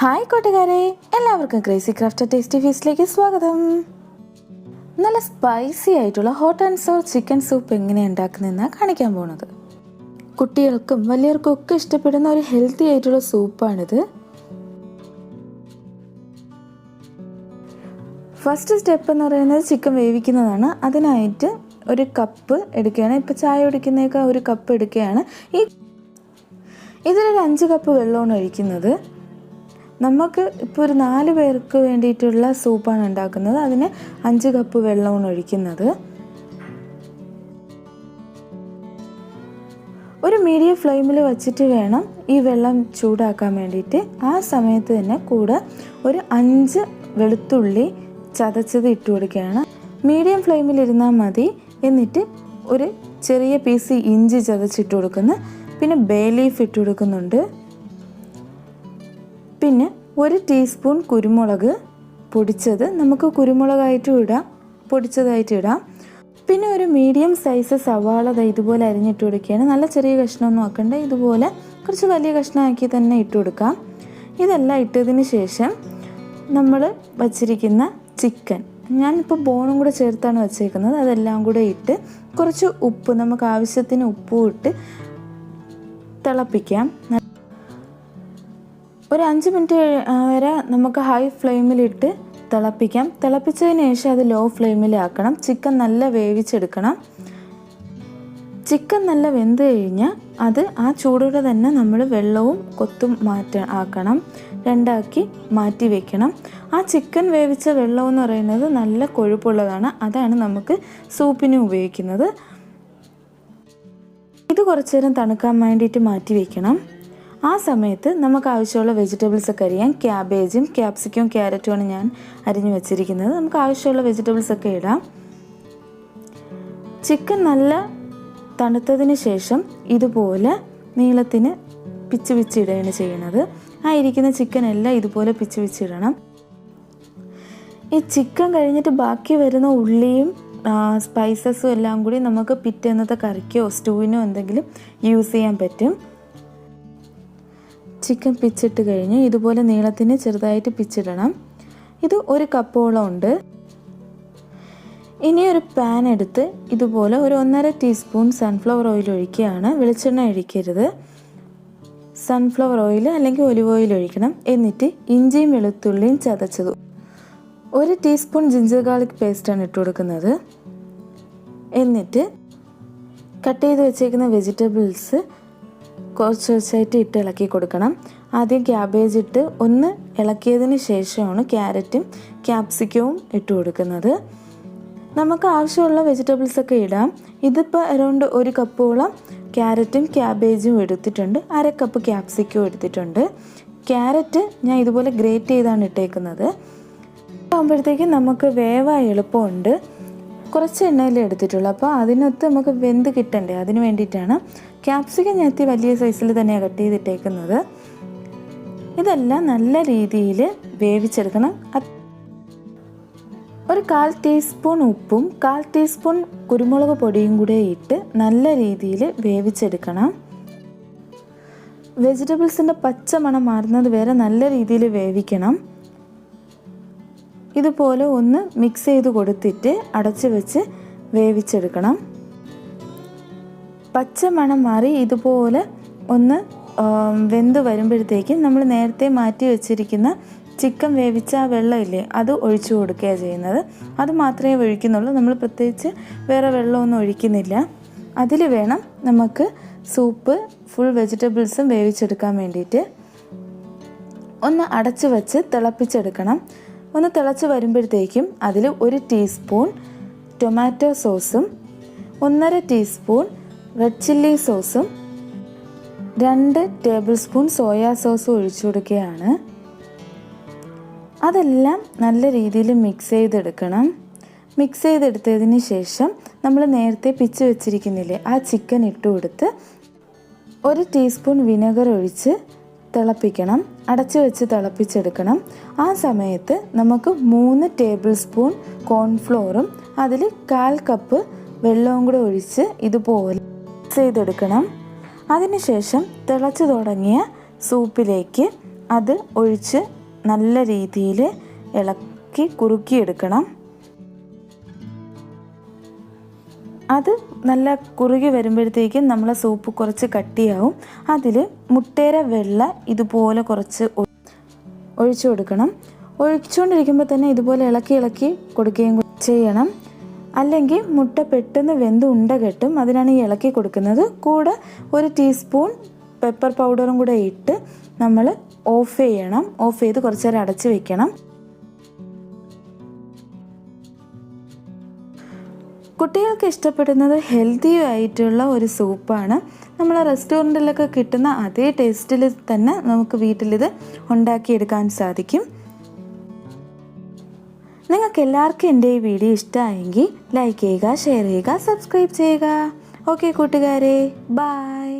Hi കൂട്ടുകാരെ, എല്ലാവർക്കും crazy craft tasty ഫീസ്റ്റിലേക്ക് സ്വാഗതം. നല്ല സ്പൈസി ആയിട്ടുള്ള hot and sour chicken soup എങ്ങനെയാണ് ഉണ്ടാക്കുന്നതെന്നാണ് കാണിക്കാൻ പോകുന്നത്. കുട്ടികൾക്കും വലിയവർക്കും ഒക്കെ ഇഷ്ടപ്പെടുന്ന ഒരു ഹെൽത്തി ആയിട്ടുള്ള സൂപ്പാണിത്. ഫസ്റ്റ് സ്റ്റെപ്പ് എന്ന് പറയുന്നത് ചിക്കൻ വേവിക്കുന്നതാണ്. അതിനായിട്ട് ഒരു കപ്പ് എടുക്കുകയാണ്. ഇപ്പോൾ ചായ കുടിക്കുന്നതൊക്കെ ഒരു കപ്പ് എടുക്കുകയാണ്. ഇതിലൊരു 5 കപ്പ് വെള്ളമാണ് ഒഴിക്കുന്നത്. നമുക്ക് ഇപ്പോൾ ഒരു 4 പേർക്ക് വേണ്ടിയിട്ടുള്ള സൂപ്പാണ് ഉണ്ടാക്കുന്നത്. അതിന് 5 കപ്പ് വെള്ളമാണ് ഒഴിക്കുന്നത്. ഒരു മീഡിയം ഫ്ലെയിമിൽ വച്ചിട്ട് വേണം ഈ വെള്ളം ചൂടാക്കാൻ വേണ്ടിയിട്ട്. ആ സമയത്ത് തന്നെ കൂടെ ഒരു 5 വെളുത്തുള്ളി ചതച്ചത് ഇട്ട് കൊടുക്കുകയാണ്. മീഡിയം ഫ്ലെയിമിൽ ഇരുന്നാൽ മതി. എന്നിട്ട് ഒരു ചെറിയ പീസ് ഇഞ്ചി ചതച്ചിട്ട് കൊടുക്കുന്നു. പിന്നെ ബേ ലീഫ് ഇട്ട് കൊടുക്കുന്നുണ്ട്. പിന്നെ 1 ടീസ്പൂൺ കുരുമുളക് പൊടിച്ചത്, നമുക്ക് കുരുമുളകായിട്ടും ഇടാം, പൊടിച്ചതായിട്ട് ഇടാം. പിന്നെ ഒരു മീഡിയം സൈസ് സവാള ഇതുപോലെ അരിഞ്ഞിട്ട് കൊടുക്കുകയാണ്. നല്ല ചെറിയ കഷ്ണമൊന്നും ആക്കണ്ട, ഇതുപോലെ കുറച്ച് വലിയ കഷ്ണമാക്കി തന്നെ ഇട്ട് കൊടുക്കാം. ഇതെല്ലാം ഇട്ടതിന് ശേഷം നമ്മൾ വച്ചിരിക്കുന്ന ചിക്കൻ, ഞാനിപ്പോൾ ബോണും കൂടെ ചേർത്താണ് വച്ചേക്കുന്നത്, അതെല്ലാം കൂടെ ഇട്ട് കുറച്ച് ഉപ്പ്, നമുക്ക് ആവശ്യത്തിന് ഉപ്പും ഇട്ട് തിളപ്പിക്കാം. ഒരു 5 മിനിറ്റ് വരെ നമുക്ക് ഹൈ ഫ്ലെയിമിലിട്ട് തിളപ്പിക്കാം. തിളപ്പിച്ചതിന് ശേഷം അത് ലോ ഫ്ലെയിമിലാക്കണം. ചിക്കൻ നല്ല വേവിച്ചെടുക്കണം. ചിക്കൻ നല്ല വെന്ത് കഴിഞ്ഞാൽ അത് ആ ചൂടോടെ തന്നെ നമ്മൾ വെള്ളവും കൊത്തും ആക്കണം, രണ്ടാക്കി മാറ്റി വെക്കണം. ആ ചിക്കൻ വേവിച്ച വെള്ളം എന്ന് പറയുന്നത് നല്ല കൊഴുപ്പുള്ളതാണ്. അതാണ് നമുക്ക് സൂപ്പിന് ഉപയോഗിക്കുന്നത്. ഇത് കുറച്ചു നേരം തണുക്കാൻ വേണ്ടിയിട്ട് മാറ്റി വെക്കണം. ആ സമയത്ത് നമുക്ക് ആവശ്യമുള്ള വെജിറ്റബിൾസ് ഒക്കെ അരിയാം. ക്യാബേജും ക്യാപ്സിക്കവും ക്യാരറ്റുമാണ് ഞാൻ അരിഞ്ഞു വെച്ചിരിക്കുന്നത്. നമുക്ക് ആവശ്യമുള്ള വെജിറ്റബിൾസ് ഒക്കെ ഇടാം. ചിക്കൻ നല്ല തണുത്തതിന് ശേഷം ഇതുപോലെ നീളത്തിന് പിച്ച് പിച്ചിടുകയാണ് ചെയ്യുന്നത്. ആ ഇരിക്കുന്ന ചിക്കൻ എല്ലാം ഇതുപോലെ പിച്ച് പിച്ചിടണം. ഈ ചിക്കൻ കഴിഞ്ഞിട്ട് ബാക്കി വരുന്ന ഉള്ളിയും സ്പൈസസും എല്ലാം കൂടി നമുക്ക് പിറ്റേന്നത്തെ കറിക്കോ സ്റ്റൂവിനോ എന്തെങ്കിലും യൂസ് ചെയ്യാൻ പറ്റും. ചിക്കൻ പിച്ചിട്ട് കഴിഞ്ഞ് ഇതുപോലെ നീളത്തിന് ചെറുതായിട്ട് പിച്ചിടണം. ഇത് 1 കപ്പോളം ഉണ്ട്. ഇനി ഒരു പാൻ എടുത്ത് ഇതുപോലെ ഒരു 1.5 ടീസ്പൂൺ സൺഫ്ലവർ ഓയിൽ ഒഴിക്കുകയാണ്. വെളിച്ചെണ്ണ ഒഴിക്കരുത്, സൺഫ്ലവർ ഓയിൽ അല്ലെങ്കിൽ ഒലിവ് ഓയിൽ ഒഴിക്കണം. എന്നിട്ട് ഇഞ്ചിയും വെളുത്തുള്ളിയും ചതച്ചതും 1 ടീസ്പൂൺ ജിഞ്ചർ ഗാർലിക് പേസ്റ്റാണ് ഇട്ട് കൊടുക്കുന്നത്. എന്നിട്ട് കട്ട് ചെയ്ത് വെച്ചേക്കുന്ന വെജിറ്റബിൾസ് കുറച്ച് കുറച്ചായിട്ട് ഇട്ട് ഇളക്കി കൊടുക്കണം. ആദ്യം ക്യാബേജ് ഇട്ട് ഒന്ന് ഇളക്കിയതിന് ശേഷമാണ് ക്യാരറ്റും ക്യാപ്സിക്കവും ഇട്ട് കൊടുക്കുന്നത്. നമുക്ക് ആവശ്യമുള്ള വെജിറ്റബിൾസൊക്കെ ഇടാം. ഇതിപ്പോൾ അറൗണ്ട് 1 കപ്പോളം ക്യാരറ്റും ക്യാബേജും എടുത്തിട്ടുണ്ട്. 1/2 കപ്പ് ക്യാപ്സിക്കവും എടുത്തിട്ടുണ്ട്. ക്യാരറ്റ് ഞാൻ ഇതുപോലെ ഗ്രേറ്റ് ചെയ്താണ് ഇട്ടേക്കുന്നത്. ആകുമ്പോഴത്തേക്കും നമുക്ക് വേവാൻ എളുപ്പമുണ്ട്. കുറച്ച് എണ്ണയിൽ എടുത്തിട്ടുള്ളൂ, അപ്പോൾ അതിനകത്ത് നമുക്ക് വെന്ത് കിട്ടണ്ടേ, അതിന് വേണ്ടിയിട്ടാണ്. ക്യാപ്സിക്കം ഞാത്തി വലിയ സൈസിൽ തന്നെയാണ് കട്ട് ചെയ്തിട്ടേക്കുന്നത്. ഇതെല്ലാം നല്ല രീതിയിൽ വേവിച്ചെടുക്കണം. ഒരു 1/4 ടീസ്പൂൺ ഉപ്പും 1/4 ടീസ്പൂൺ കുരുമുളക് പൊടിയും കൂടെ ഇട്ട് നല്ല രീതിയിൽ വേവിച്ചെടുക്കണം. വെജിറ്റബിൾസിൻ്റെ പച്ച മണം മാറുന്നത് വരെ നല്ല രീതിയിൽ വേവിക്കണം. ഇതുപോലെ ഒന്ന് മിക്സ് ചെയ്ത് കൊടുത്തിട്ട് അടച്ച് വെച്ച് വേവിച്ചെടുക്കണം. പച്ച മണം മാറി ഇതുപോലെ ഒന്ന് വെന്ത് വരുമ്പോഴത്തേക്കും നമ്മൾ നേരത്തെ മാറ്റി വെച്ചിരിക്കുന്ന ചിക്കൻ വേവിച്ച ആ വെള്ളമില്ലേ, അത് ഒഴിച്ചു കൊടുക്കുകയാണ് ചെയ്യുന്നത്. അത് മാത്രമേ ഒഴിക്കുന്നുള്ളൂ, നമ്മൾ പ്രത്യേകിച്ച് വേറെ വെള്ളമൊന്നും ഒഴിക്കുന്നില്ല. അതിൽ വേണം നമുക്ക് സൂപ്പ് ഫുൾ വെജിറ്റബിൾസും വേവിച്ചെടുക്കാൻ വേണ്ടിയിട്ട്. ഒന്ന് അടച്ച് വെച്ച് തിളപ്പിച്ചെടുക്കണം. ഒന്ന് തിളച്ച് വരുമ്പോഴത്തേക്കും അതിൽ 1 ടീസ്പൂൺ ടൊമാറ്റോ സോസും 1.5 ടീസ്പൂൺ റെഡ് ചില്ലി സോസും 2 ടേബിൾ സ്പൂൺ സോയാ സോസും ഒഴിച്ചു കൊടുക്കുകയാണ്. അതെല്ലാം നല്ല രീതിയിൽ മിക്സ് ചെയ്തെടുക്കണം. മിക്സ് ചെയ്തെടുത്തതിന് ശേഷം നമ്മൾ നേരത്തെ പിച്ച് വെച്ചിരിക്കുന്നില്ലേ, ആ ചിക്കൻ ഇട്ട് കൊടുത്ത് 1 ടീസ്പൂൺ വിനെഗർ ഒഴിച്ച് തിളപ്പിക്കണം. അടച്ചു വെച്ച് തിളപ്പിച്ചെടുക്കണം. ആ സമയത്ത് നമുക്ക് 3 ടേബിൾ സ്പൂൺ കോൺഫ്ലോറും അതിൽ 1/4 കപ്പ് വെള്ളവും കൂടെ ഒഴിച്ച് ഇതുപോലെ മിക്സ് ചെയ്തെടുക്കണം. അതിനുശേഷം തിളച്ചു തുടങ്ങിയ സൂപ്പിലേക്ക് അത് ഒഴിച്ച് നല്ല രീതിയിൽ ഇളക്കി കുറുക്കിയെടുക്കണം. അത് നല്ല കുറുകി വരുമ്പോഴത്തേക്കും നമ്മളെ സൂപ്പ് കുറച്ച് കട്ടിയാവും. അതിൽ മുട്ടയുടെ വെള്ള ഇതുപോലെ കുറച്ച് ഒഴിച്ചു കൊടുക്കണം. ഒഴിച്ചുകൊണ്ടിരിക്കുമ്പോൾ തന്നെ ഇതുപോലെ ഇളക്കി കൊടുക്കുകയും ചെയ്യണം. അല്ലെങ്കിൽ മുട്ട പെട്ടെന്ന് വെന്ത് ഉണ്ട കെട്ടും. അതിനാണ് ഈ ഇളക്കി കൊടുക്കുന്നത്. കൂടെ 1 ടീസ്പൂൺ പെപ്പർ പൗഡറും കൂടെ ഇട്ട് നമ്മൾ ഓഫ് ചെയ്യണം. ഓഫ് ചെയ്ത് കുറച്ച് നേരം അടച്ച് വെക്കണം. കുട്ടികൾക്ക് ഇഷ്ടപ്പെടുന്നത് ഹെൽത്തി ആയിട്ടുള്ള ഒരു സൂപ്പാണ്. നമ്മൾ റെസ്റ്റോറൻറ്റിലൊക്കെ കിട്ടുന്ന അതേ ടേസ്റ്റിൽ തന്നെ നമുക്ക് വീട്ടിലിത് ഉണ്ടാക്കിയെടുക്കാൻ സാധിക്കും. നിങ്ങൾക്ക് എല്ലാവർക്കും എൻ്റെ ഈ വീഡിയോ ഇഷ്ടമായെങ്കിൽ ലൈക്ക് ചെയ്യുക, ഷെയർ ചെയ്യുക, സബ്സ്ക്രൈബ് ചെയ്യുക. ഓക്കെ കൂട്ടുകാരെ, ബൈ.